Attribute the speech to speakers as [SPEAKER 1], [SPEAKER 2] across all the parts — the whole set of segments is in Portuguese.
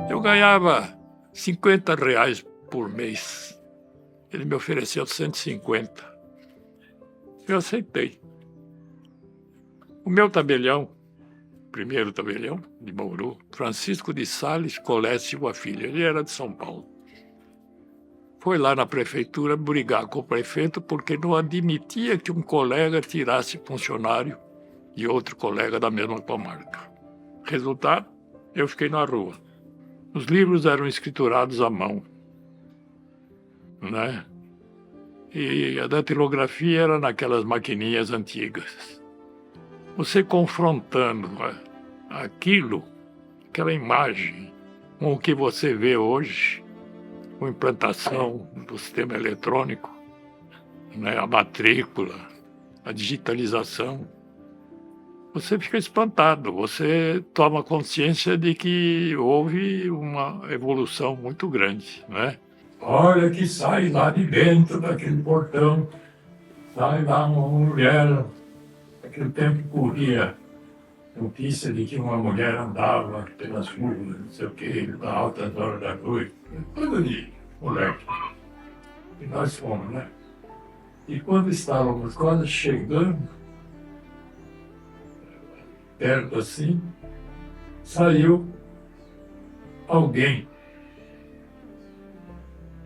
[SPEAKER 1] Eu ganhava R$ 50 por mês. Ele me ofereceu 150. Eu aceitei. O meu tabelião, primeiro tabelião de Bauru, Francisco de Sales Colé Silva Filho, ele era de São Paulo. Foi lá na prefeitura brigar com o prefeito porque não admitia que um colega tirasse funcionário de outro colega da mesma comarca. Resultado, eu fiquei na rua. Os livros eram escriturados à mão, né? E a datilografia era naquelas maquininhas antigas. Você confrontando aquilo, aquela imagem, com o que você vê hoje, com a implantação do sistema eletrônico, né, a matrícula, a digitalização, você fica espantado, você toma consciência de que houve uma evolução muito grande, né? Olha que sai lá de dentro daquele portão, sai lá uma mulher, naquele tempo corria notícia de que uma mulher andava pelas ruas, não sei o que, na altas horas da noite, coisa de moleque. E nós fomos, né? E quando estávamos quase chegando, perto assim, saiu alguém.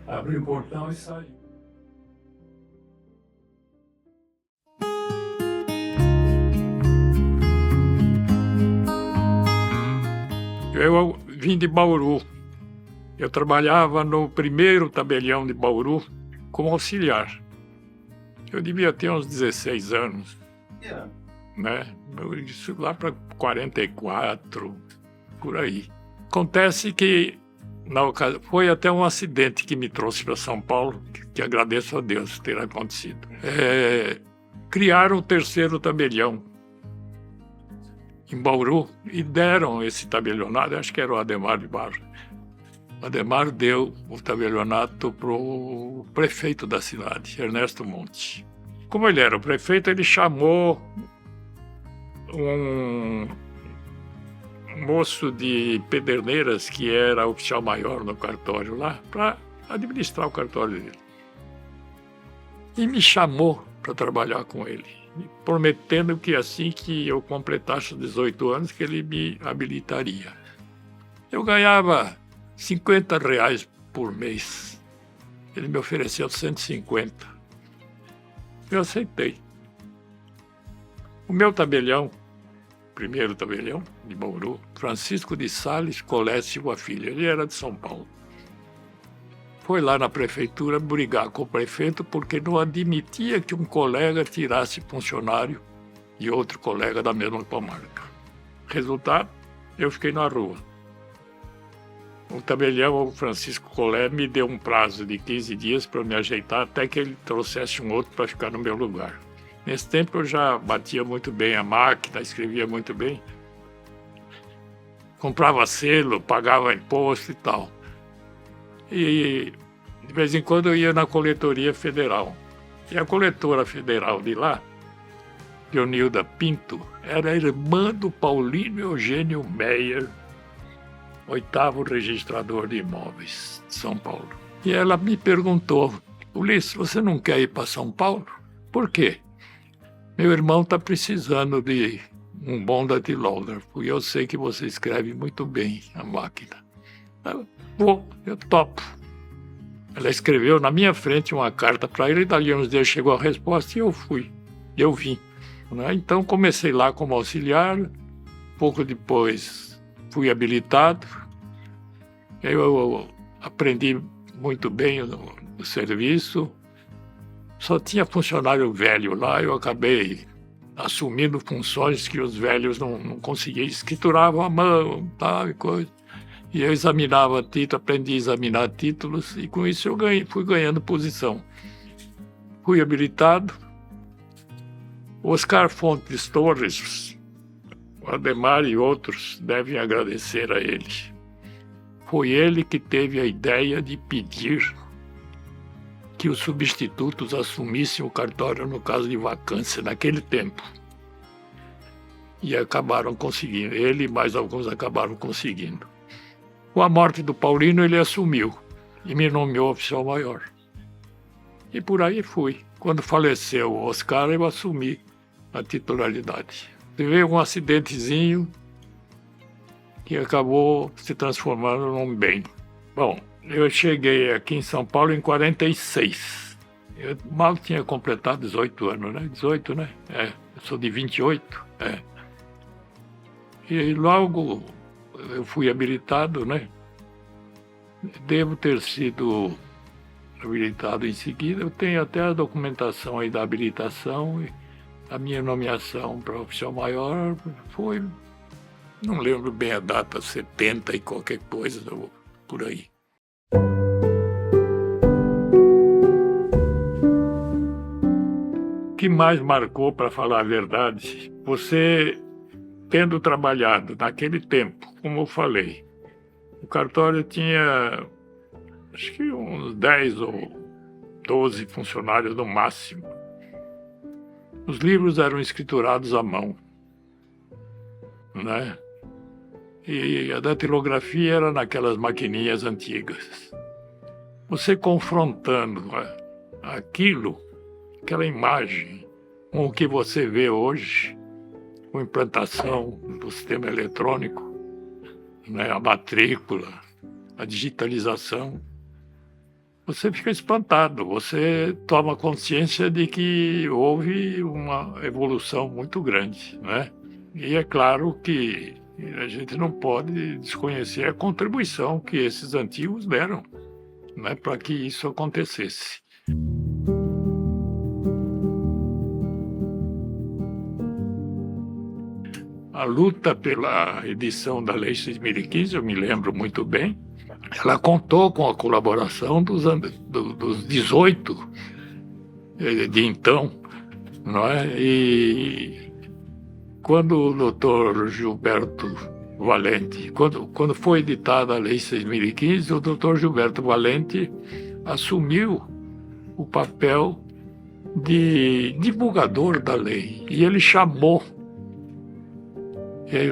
[SPEAKER 1] Abriu o portão e saiu. Eu vim de Bauru. Eu trabalhava no primeiro tabelião de Bauru como auxiliar. Eu devia ter uns 16 anos. Né? Isso lá para 44, por aí. Acontece que foi até um acidente que me trouxe para São Paulo, que agradeço a Deus ter acontecido. Criaram o terceiro tabelião em Bauru e deram esse tabelionato, acho que era o Ademar de Barros. O Ademar deu o tabelionato para o prefeito da cidade, Ernesto Monte. Como ele era o prefeito, ele chamou um moço de Pederneiras, que era oficial maior no cartório lá, para administrar o cartório dele. E me chamou para trabalhar com ele, prometendo que assim que eu completasse os 18 anos, que ele me habilitaria. Eu ganhava R$ 50 por mês. Ele me ofereceu 150. Eu aceitei. O meu tabelião, primeiro tabelião de Bauru, Francisco de Sales Colé Silva Filho, ele era de São Paulo. Foi lá na prefeitura brigar com o prefeito porque não admitia que um colega tirasse funcionário de outro colega da mesma comarca. Resultado, eu fiquei na rua. O tabelião, o Francisco Colé, me deu um prazo de 15 dias para me ajeitar até que ele trouxesse um outro para ficar no meu lugar. Nesse tempo eu já batia muito bem a máquina, escrevia muito bem. Comprava selo, pagava imposto e tal. E de vez em quando eu ia na coletoria federal. E a coletora federal de lá, Leonilda Pinto, era irmã do Paulino Eugênio Meyer, 8º registrador de imóveis de São Paulo. E ela me perguntou: Ulisses, você não quer ir para São Paulo? Por quê? Meu irmão está precisando de um bom datilógrafo e eu sei que você escreve muito bem a máquina. Eu topo. Ela escreveu na minha frente uma carta para ele, e dali uns dias chegou a resposta e eu fui. Eu vim. Né? Então comecei lá como auxiliar, pouco depois fui habilitado. Eu aprendi muito bem o serviço. Só tinha funcionário velho lá, eu acabei assumindo funções que os velhos não conseguiam. Escrituravam à mão, tal e coisa. E eu examinava títulos, aprendi a examinar títulos, e com isso eu fui ganhando posição. Fui habilitado. Oscar Fontes Torres, o Ademar e outros devem agradecer a ele. Foi ele que teve a ideia de pedir que os substitutos assumissem o cartório no caso de vacância, naquele tempo. E acabaram conseguindo. Ele e mais alguns acabaram conseguindo. Com a morte do Paulino, ele assumiu e me nomeou oficial maior. E por aí fui. Quando faleceu o Oscar, eu assumi a titularidade. Teve um acidentezinho que acabou se transformando num bem. Bom, eu cheguei aqui em São Paulo em 46. Eu mal tinha completado 18 anos, né? 18, né? Eu sou de 28. E logo eu fui habilitado, né? Devo ter sido habilitado em seguida. Eu tenho até a documentação aí da habilitação. E a minha nomeação para oficial maior foi, não lembro bem a data, 70 e qualquer coisa, por aí. O que mais marcou, para falar a verdade, você tendo trabalhado naquele tempo, como eu falei, o cartório tinha acho que uns 10 ou 12 funcionários no máximo. Os livros eram escriturados à mão, né? E a datilografia era naquelas maquininhas antigas. Você confrontando aquilo, aquela imagem, com o que você vê hoje, com a implantação do sistema eletrônico, né, a matrícula, a digitalização, você fica espantado, você toma consciência de que houve uma evolução muito grande, né? E é claro que a gente não pode desconhecer a contribuição que esses antigos deram, né, para que isso acontecesse. A luta pela edição da Lei 6.015, eu me lembro muito bem, ela contou com a colaboração dos 18 de então, não é? E quando o doutor Gilberto Valente, quando foi editada a Lei 6.015, o doutor Gilberto Valente assumiu o papel de divulgador da lei. E ele chamou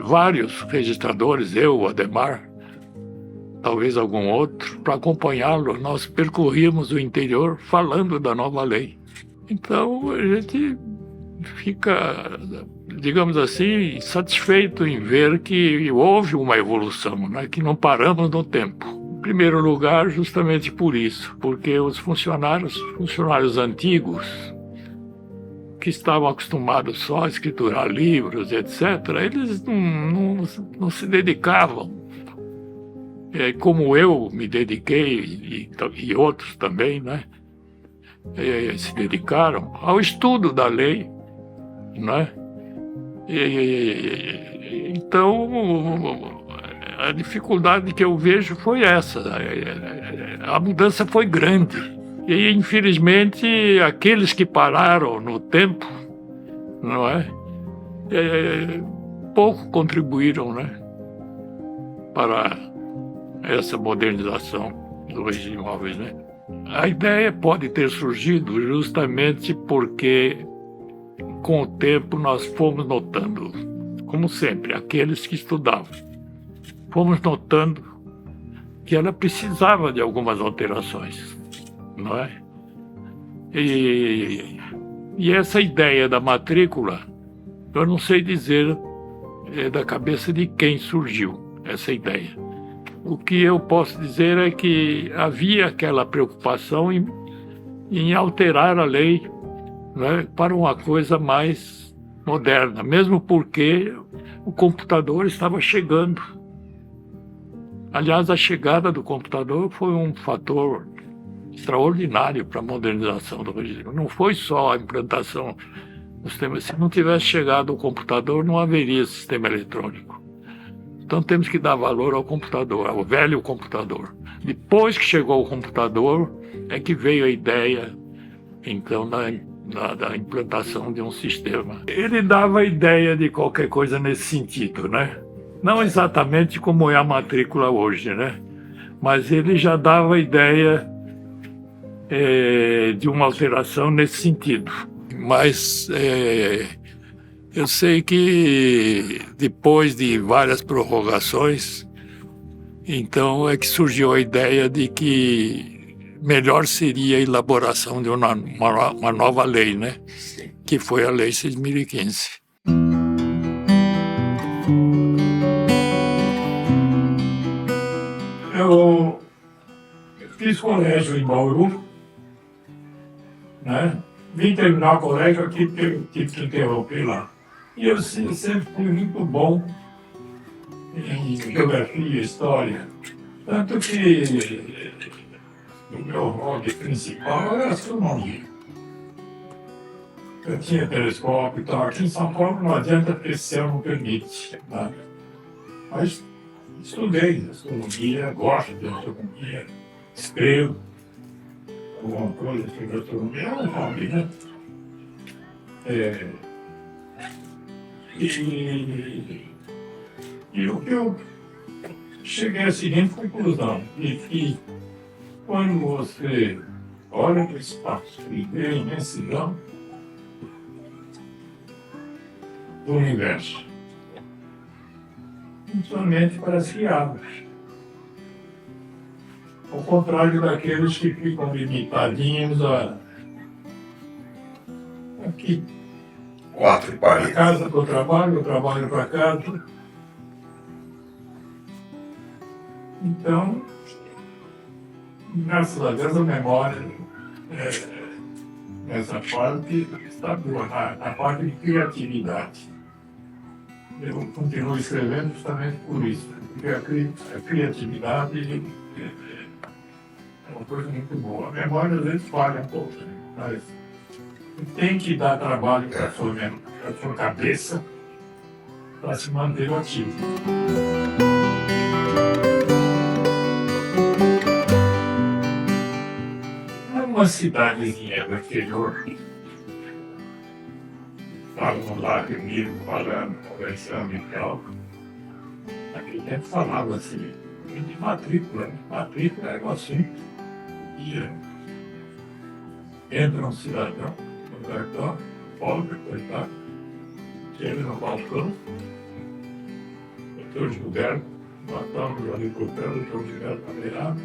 [SPEAKER 1] vários registradores, eu, o Ademar, talvez algum outro, para acompanhá-lo. Nós percorríamos o interior falando da nova lei. Então a gente fica, digamos assim, satisfeito em ver que houve uma evolução, né? Que não paramos no tempo. Em primeiro lugar, justamente por isso, porque os funcionários antigos, que estavam acostumados só a escriturar livros, etc., eles não se dedicavam, como eu me dediquei, e outros também, né? Se dedicaram ao estudo da lei, né? Então, a dificuldade que eu vejo foi essa. A mudança foi grande. E, infelizmente, aqueles que pararam no tempo, não é? Pouco contribuíram, né, para essa modernização dos imóveis, né? A ideia pode ter surgido justamente porque, com o tempo, nós fomos notando, como sempre, aqueles que estudavam, fomos notando que ela precisava de algumas alterações, não é? E essa ideia da matrícula, eu não sei dizer da cabeça de quem surgiu essa ideia. O que eu posso dizer é que havia aquela preocupação em alterar a lei, né, para uma coisa mais moderna, mesmo porque o computador estava chegando. Aliás, a chegada do computador foi um fator extraordinário para a modernização do regime. Não foi só a implantação do sistema. Se não tivesse chegado o computador, não haveria sistema eletrônico. Então temos que dar valor ao computador, ao velho computador. Depois que chegou o computador, é que veio a ideia, então, da implantação de um sistema. Ele dava a ideia de qualquer coisa nesse sentido, né? Não exatamente como é a matrícula hoje, né? Mas ele já dava a ideia de uma alteração nesse sentido. Mas eu sei que depois de várias prorrogações, então é que surgiu a ideia de que melhor seria a elaboração de uma nova lei, né? Que foi a Lei 6.015. Eu fiz colégio em Bauru, né? Vim terminar o colégio aqui porque eu tive que interromper lá. E eu sempre fui muito bom em geografia e história. Tanto que o meu hobby principal era astronomia. Eu tinha telescópio e tal. Aqui em São Paulo não adianta porque o céu não permite. Né? Mas estudei astronomia, gosto de astronomia, escrevo alguma coisa sobre astronomia, é um hobby, né? E o que eu cheguei à seguinte conclusão, de que quando você olha para o espaço e vê a imensidão do universo, sua mente parece que abre. Ao contrário daqueles que ficam limitadinhos aqui.
[SPEAKER 2] Quatro paredes.
[SPEAKER 1] Da casa para o trabalho, do trabalho para casa. Então, graças a Deus, a memória nessa parte está boa, na parte de criatividade. Eu continuo escrevendo justamente por isso, porque a criatividade é uma coisa muito boa. A memória às vezes falha um pouco, né? Mas tem que dar trabalho para a sua cabeça para se manter ativo. Uma cidadezinha do interior, estavam lá reunidos, falando, conversando e tal. Naquele tempo falava assim, de matrícula era assim. Entra um cidadão no cartão, pobre, coitado, chega no balcão, doutor Gilberto, matamos ali por perto, doutor Gilberto Cadeirado.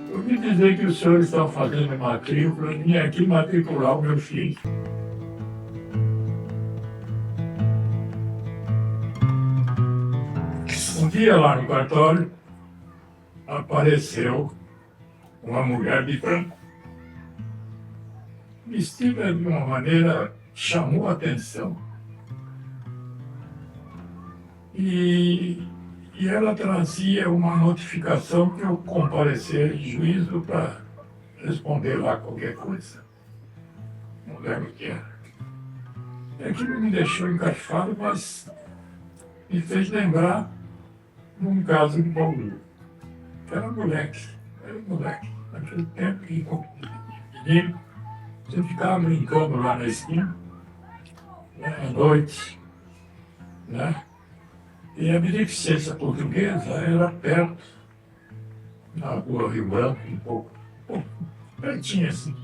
[SPEAKER 1] Eu ouvi dizer que os senhores estão fazendo matrícula, eu vim aqui matricular o meu filho. Um dia lá no cartório, apareceu uma mulher de branco, vestida de uma maneira que chamou a atenção. E ela trazia uma notificação que eu comparecer em juízo para responder lá qualquer coisa. Não lembro o que era. Aquilo me deixou encaixado, mas me fez lembrar de um caso de Bauru. Era moleque. Naquele tempo que menino, você ficava brincando lá na esquina, né, à noite, né? E a beneficência portuguesa era perto, na rua Rio Branco, um pouco pertinho assim.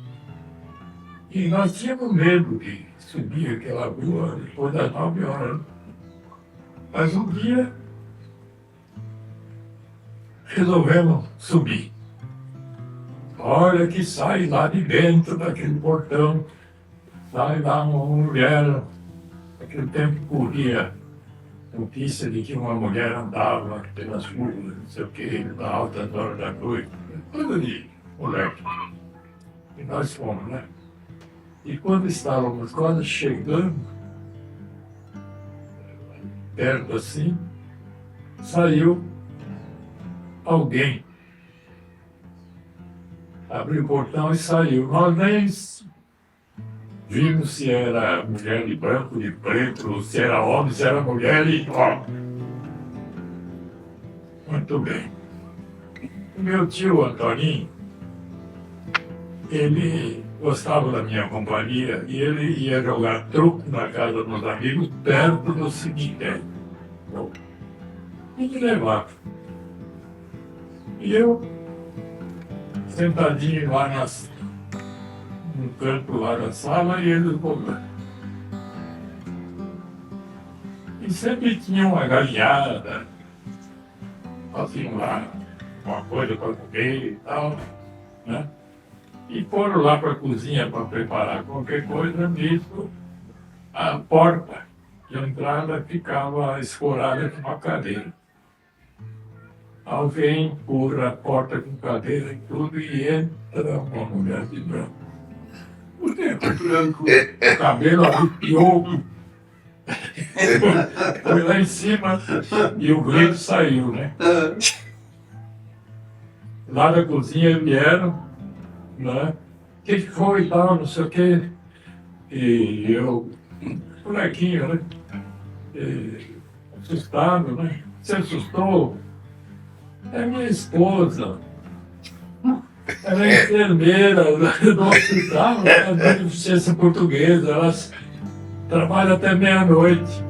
[SPEAKER 1] E nós tínhamos medo de subir aquela rua depois das 9 horas. Mas um dia resolvemos subir. Olha que sai lá de dentro daquele portão, sai lá uma mulher, naquele tempo corria notícia de que uma mulher andava pelas ruas, não sei o que, na altas horas da noite, coisa de moleque. E nós fomos, né? E quando estávamos quase chegando, perto assim, saiu alguém. Abriu o portão e saiu. Nós nem vimos se era mulher de branco, de preto, se era homem, se era mulher e homem. Muito bem. O meu tio Antoninho, ele gostava da minha companhia e ele ia jogar truque na casa dos amigos perto do cemitério. E me levava. E eu sentadinho lá no canto lá da sala e eles voltando. E sempre tinha uma galinhada, faziam lá uma coisa para comer e tal, né? E foram lá para a cozinha para preparar qualquer coisa, nisso a porta de entrada ficava escorada com uma cadeira. Alguém empurra a porta com cadeira e tudo e entra uma mulher de branco. O tempo branco, o cabelo arrepiou. Foi lá em cima e o grito saiu, né? Lá da cozinha vieram, né? O que foi e tal, não sei o quê. E eu, molequinho, né? Assustado, né? Se assustou? É minha esposa. Ela é enfermeira do hospital, ela é de deficiência portuguesa, ela trabalha até meia-noite.